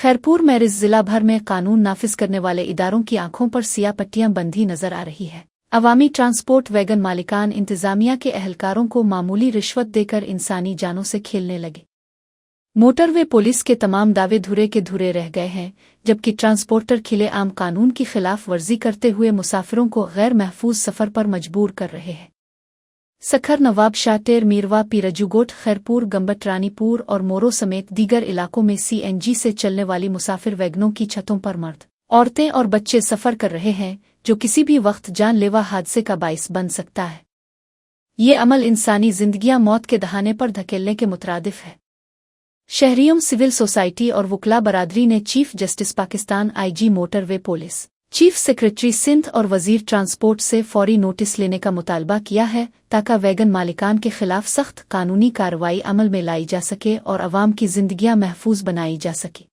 खैरपुर में जिला भर में कानून नाफिज करने वाले इदारों की आंखों पर सियाह पट्टियां बंधी नजर आ रही है। अवामी ट्रांसपोर्ट वैगन मालिकान इंतजामिया के अहलकारों को मामूली रिश्वत देकर इंसानी जानों से खेलने लगे। मोटरवे पुलिस के तमाम दावे धुरे के धुरे रह गए हैं, जबकि ट्रांसपोर्टर खिले आम कानून की खिलाफ वर्जी करते हुए मुसाफिरों को गैर महफूज सफर पर मजबूर कर रहे हैं। सखर, नवाब शाह, टेर, मीरवा, पीरजूगोट, खैरपुर, गंबट, रानीपुर और मोरो समेत दीगर इलाकों में सीएनजी से चलने वाली मुसाफिर वैगनों की छतों पर मर्द, औरतें और बच्चे सफर कर रहे हैं, जो किसी भी वक्त जानलेवा हादसे का बाइस बन सकता है। ये अमल इंसानी जिंदगियां मौत के दहाने पर धकेलने के मुतरादिफ है। शहरियों, सिविल सोसाइटी और वुकला बरादरी ने chief justice Pakistan, IG motorway police, chief secretary Sindh और वजीर ट्रांसपोर्ट से फौरी नोटिस लेने का मुतालबा किया है, ताकि वैगन मालिकान के खिलाफ सख्त कानूनी कार्रवाई अमल में लाई जा सके और अवाम की जिंदगियां महफूज बनाई जा सके।